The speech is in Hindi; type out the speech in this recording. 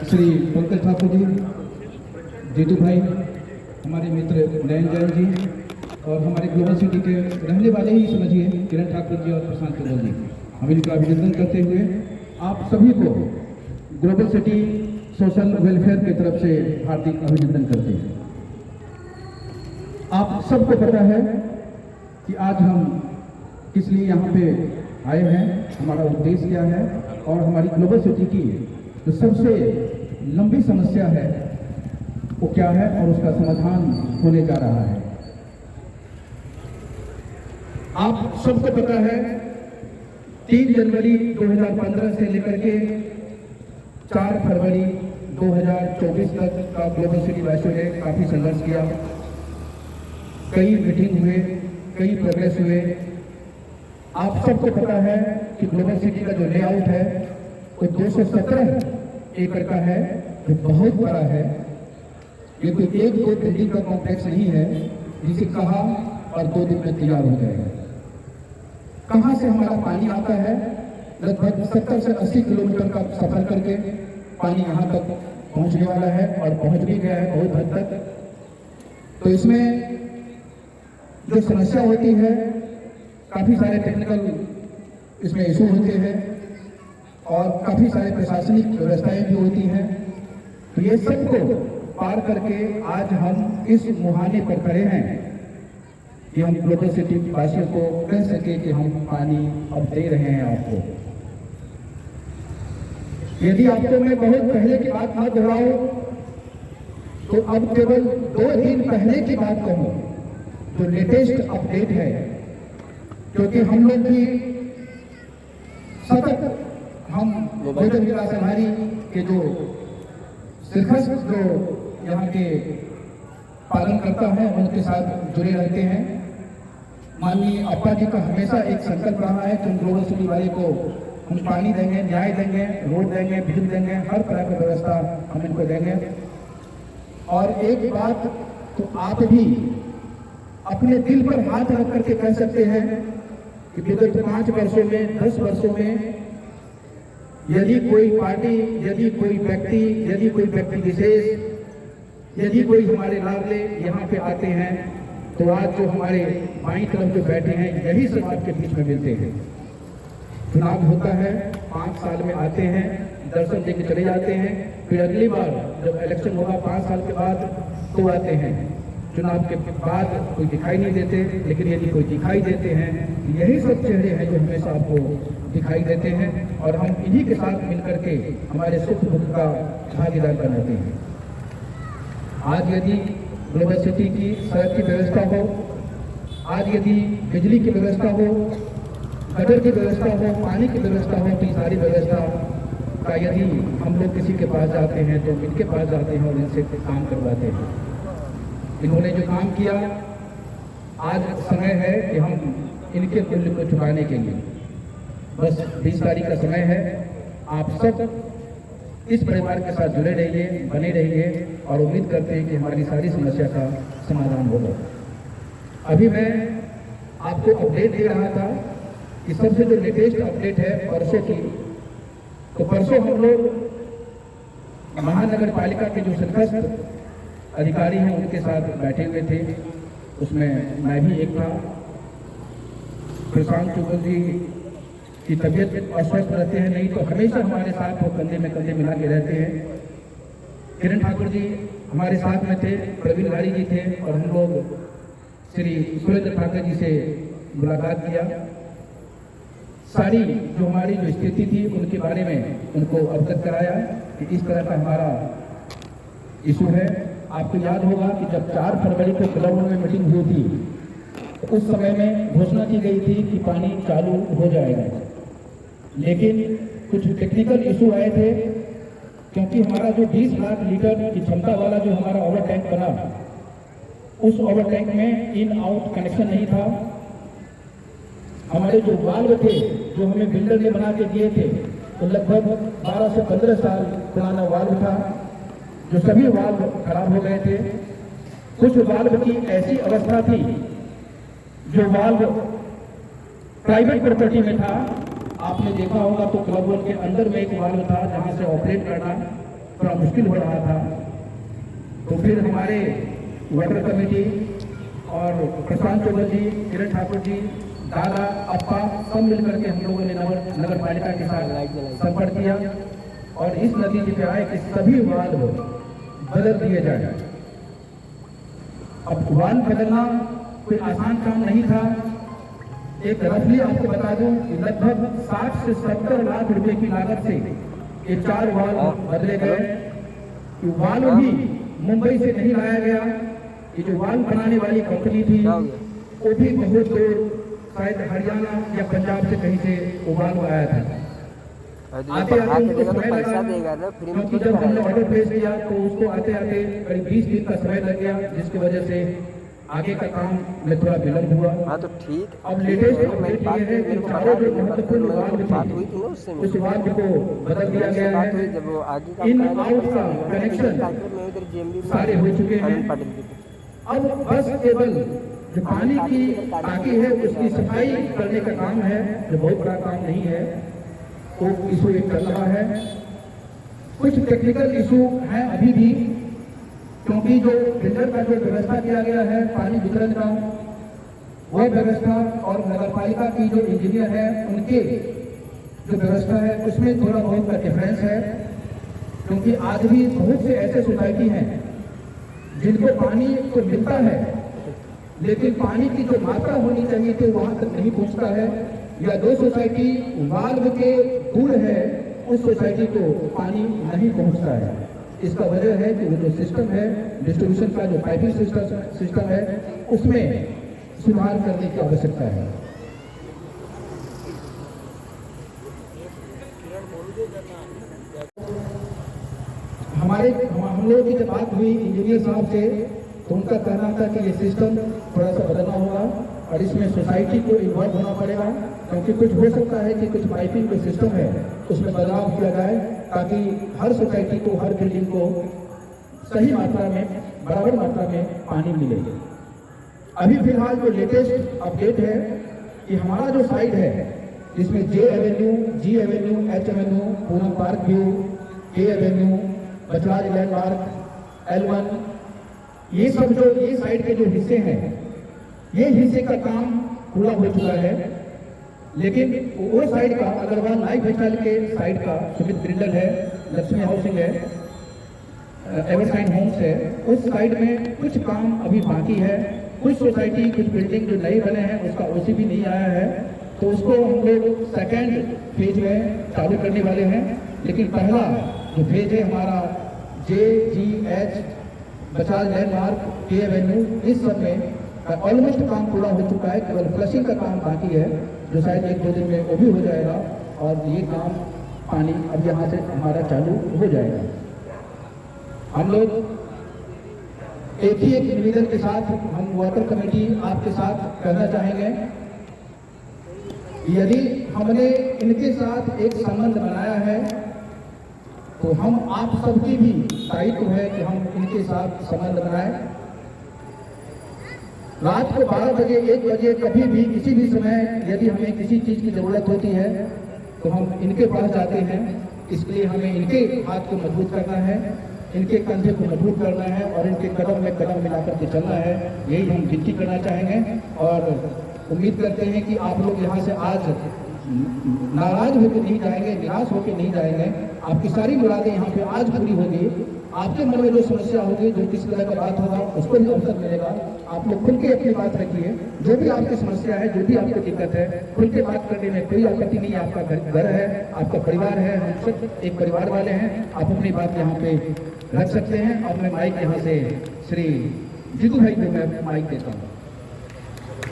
श्री पंकज ठाकुर जी, जीतू भाई, हमारे मित्र नयन जैन जी और हमारे ग्लोबल सिटी के रहने वाले ही समझिए किरण ठाकुर जी और प्रशांत चौधरी जी, हम इनका अभिनंदन करते हुए आप सभी को ग्लोबल सिटी सोशल वेलफेयर की तरफ से हार्दिक अभिनंदन करते हैं। आप सबको पता है कि आज हम किस लिए यहाँ पे आए हैं, हमारा उद्देश्य क्या है और हमारी ग्लोबल सिटी की जो सबसे लंबी समस्या है वो क्या है और उसका समाधान होने जा रहा है। आप सबको पता है 3 जनवरी 2015 से लेकर के 4 फरवरी 2024 तक का ग्लोबल सिटी वासियों ने काफी संघर्ष किया, कई मीटिंग हुए, कई प्रोग्रेस हुए। आप सबको पता है कि ग्लोबल सिटी का जो लेआउट है वो 217 एकड़ का है, जो बहुत बड़ा है। ये कोई एक दो बिल्डिंग का कॉम्प्लेक्स नहीं है जिसे कहा और 2 दिन में तैयार हो जाएगा। कहाँ से हमारा पानी आता है? लगभग 70 से 80 किलोमीटर का सफर करके पानी यहाँ तक पहुँचने वाला है और पहुँच भी गया है बहुत हद तक। तो इसमें जो समस्या होती है, काफ़ी सारे टेक्निकल इसमें इशू होते हैं और काफ़ी सारे प्रशासनिक व्यवस्थाएं भी होती हैं। तो ये सबको पार करके आज हम इस मुहाने पर खड़े हैं कि हम ग्लोबल सिटी वासियों को कह सके कि हम पानी अब दे रहे हैं आपको। यदि आपको मैं बहुत पहले की बात ना दोहराऊं तो अब केवल 2 दिन पहले की बात कहूं, जो लेटेस्ट अपडेट है, क्योंकि हम लोग भी सतत हम बहुजन विकास अघाड़ी के जो सिरखस जो यहाँ के पालन करता है उनके साथ जुड़े रहते हैं। माननीय अप्पा जी का हमेशा एक संकल्प रहा है कि ग्लोबल सिटी वाले को हम पानी देंगे, न्याय देंगे, रोड देंगे, बिजली देंगे, हर तरह की व्यवस्था हम इनको देंगे। और एक बात तो आप भी अपने दिल पर हाथ रख करके कह सकते हैं कि विगत 5 वर्षों में, 10 वर्षों में यदि कोई पार्टी, यदि कोई व्यक्ति विशेष, यदि कोई हमारे लाडले यहाँ पे आते हैं तो आज जो हमारे बाईं तरफ जो बैठे हैं यही सब आपके बीच में मिलते हैं। चुनाव होता है, 5 साल में आते हैं, दर्शन देके चले जाते हैं, फिर अगली बार जब इलेक्शन होगा 5 साल के बाद तो आते हैं। चुनाव के बाद कोई दिखाई नहीं देते, लेकिन यदि कोई दिखाई देते हैं, यही सब चेहरे हैं जो हमेशा आपको दिखाई देते हैं और हम इन्हीं के साथ मिलकर के हमारे सुख दुख का भागीदार बनाते हैं। आज यदि ग्लोबल सिटी की सड़क की व्यवस्था हो, आज यदि बिजली की व्यवस्था हो, गटर की व्यवस्था हो, पानी की व्यवस्था हो, तो सारी व्यवस्था का यदि हम लोग किसी के पास जाते हैं तो इनके पास जाते हैं और इनसे काम करवाते हैं। इन्होंने जो काम किया, आज समय है कि हम इनके मूल्य को चुकाने के लिए, बस 20 तारीख का समय है। आप सब इस परिवार के साथ जुड़े रहिए, बने रहिए और उम्मीद करते हैं कि हमारी सारी समस्या का समाधान होगा। अभी मैं आपको अपडेट दे रहा था कि सबसे जो लेटेस्ट अपडेट है परसों की, तो परसों हम लोग महानगर पालिका के जो सरपंच अधिकारी हैं उनके साथ बैठे हुए थे, उसमें मैं भी एक था। प्रशांत चौधरी की तबीयत अस्वस्थ रहते हैं, नहीं तो हमेशा हमारे साथ वो कंधे में कंधे मिला के रहते हैं। किरण ठाकुर जी हमारे साथ में थे, प्रवीण गाड़ी जी थे और हम लोग श्री सुरेंद्र ठाकुर जी से मुलाकात किया। सारी जो हमारी जो स्थिति थी उनके बारे में उनको अवगत कराया कि इस तरह का हमारा इशू है। आपको याद होगा कि जब 4 फरवरी को क्लब में मीटिंग हुई थी तो उस समय में घोषणा की गई थी कि पानी चालू हो जाएगा, लेकिन कुछ टेक्निकल इशू आए थे, क्योंकि हमारा जो 20 लाख लीटर की क्षमता वाला जो हमारा ओवर टैंक बना, उस ओवर टैंक में इन आउट कनेक्शन नहीं था। हमारे जो वाल्व थे जो हमें बिल्डर ने बना के दिए थे, तो लगभग 12 से 15 साल पुराना वाल्व था, जो सभी वाल्व खराब हो गए थे। कुछ वाल्व की ऐसी अवस्था थी जो वाल्व प्राइवेट प्रॉपर्टी में था। आपने देखा होगा तो क्लब वन के अंदर में एक वाल्व था जहां से ऑपरेट करना, थोड़ा मुश्किल हो रहा था। तो फिर हमारे वाटर कमेटी और प्रशांत चौबे जी, किरण ठाकुर जी, दादा, अप्पा सब मिलकर के हम लोगों ने नगर पालिका के साथ संपर्क किया और इस नतीजे पे आए कि सभी वाल्व बदल दिए जाए। अब वाल्व बदलना कोई आसान काम नहीं था। एक रफली आपको बता दूं कि लगभग 60 से 70 लाख रुपए की लागत से ये 4 वाल्व बदले गए। वाल्व भी मुंबई से नहीं लाया गया। ये जो वाल्व बनाने वाली कंपनी थी वो भी बहुत दूर, शायद हरियाणा या पंजाब से कहीं से वो वाल्व आया था। आते आते उनको समय लगा, क्योंकि जब हमने ऑर्डर प्लेस किया तो उसको आते आते करीब 20 दिन का समय लग गया, जिसकी वजह से आगे का काम में थोड़ा विलम्ब हुआ। हाँ तो ठीक। अब लेटेस्ट अपडेट ये है कि चारों जो महत्वपूर्ण वाल्व थे उस वाल्व को बदल दिया गया है। इन आउट का कनेक्शन सारे हो चुके हैं। अब बस केवल जो पानी की टांकी है उसकी सफाई करने का काम है, जो बहुत बड़ा काम नहीं है, तो इशू एक चल रहा है। कुछ टेक्निकल इशू हैं अभी भी, क्योंकि जो फिल्टर का जो व्यवस्था किया गया है पानी वितरण का, वह व्यवस्था और नगर पालिका की जो इंजीनियर है उनके जो व्यवस्था है उसमें थोड़ा बहुत का डिफरेंस है। क्योंकि आज भी बहुत से ऐसे सोसाइटी हैं जिनको पानी तो मिलता है लेकिन पानी की जो मात्रा होनी चाहिए थी वहां तक नहीं पहुंचता है, या दो सोसाइटी वाल्व के दूर है उस सोसाइटी को पानी नहीं पहुंचता है। इसका वजह है कि वो जो सिस्टम है डिस्ट्रीब्यूशन का, जो पाइपिंग सिस्टम है उसमें सुधार करने की आवश्यकता है। हम लोगों की जब बात हुई इंजीनियर साहब से तो उनका कहना था कि ये सिस्टम थोड़ा सा बदलना होगा और इसमें सोसाइटी को इन्वॉल्व होना पड़ेगा, क्योंकि कुछ हो सकता है कि कुछ पाइपिंग जो सिस्टम है उसमें बदलाव किया जाए ताकि हर सोसाइटी को, हर बिल्डिंग को सही मात्रा में, बराबर मात्रा में पानी मिले। अभी फिलहाल जो लेटेस्ट अपडेट है कि हमारा जो साइड है जिसमें J avenue, G avenue, H avenue, Poonam park view, K avenue, Bachraj landmark, L1, ये सब जो ये साइड के जो हिस्से हैं, ये हिस्से का काम पूरा हो चुका है। लेकिन वो साइड का अग्रवाल लाइफ स्टाइल के साइड का सुमित ब्रिंडल है, लक्ष्मी हाउसिंग है, एवरसाइन होम्स है, उस साइड में कुछ काम अभी बाकी है। कुछ सोसाइटी, कुछ बिल्डिंग जो नए बने हैं उसका ओसी भी नहीं आया है, तो उसको हम लोग सेकेंड फेज में चालू करने वाले हैं। लेकिन पहला जो फेज है हमारा JGH, बचाज लैंडमार्क, के एवेन्यू, इस सब में ऑलमोस्ट काम पूरा हो चुका है। केवल फ्लशिंग का काम बाकी है जो शायद 1-2 दिन में वो भी हो जाएगा और ये काम पानी अब यहाँ से हमारा चालू हो जाएगा। हम लोग एक निवेदन के साथ हम वाटर कमेटी आपके साथ कहना चाहेंगे, यदि हमने इनके साथ एक संबंध बनाया है तो हम आप सबकी भी दायित्व है कि हम इनके साथ संबंध बनाएं। रात को 12 बजे, 1 बजे, कभी भी किसी भी समय यदि हमें किसी चीज की जरूरत होती है तो हम इनके पास जाते हैं। इसलिए हमें इनके हाथ को मजबूत करना है, इनके कंधे को मजबूत करना है और इनके कदम में कदम मिलाकर के चलना है। यही हम विनती करना चाहेंगे और उम्मीद करते हैं कि आप लोग यहाँ से आज नाराज होकर नहीं जाएंगे, निराश होकर नहीं जाएंगे। आपकी सारी मुरादें यहाँ पे आज पूरी होगी। आपके मन में जो समस्या होगी, जो किस तरह का बात होगा, उसको भी अवसर मिलेगा। आप लोग खुल के अपनी बात रखिए। जो भी आपकी समस्या है, जो भी आपको दिक्कत है, खुल के बात करने में कोई आपत्ति नहीं है। आपका घर है, आपका परिवार है, हम सब एक परिवार वाले हैं। आप अपनी बात यहाँ पे रख सकते हैं। और मैं माइक यहाँ से श्री जीतू भाई को मैं माइक देता हूँ।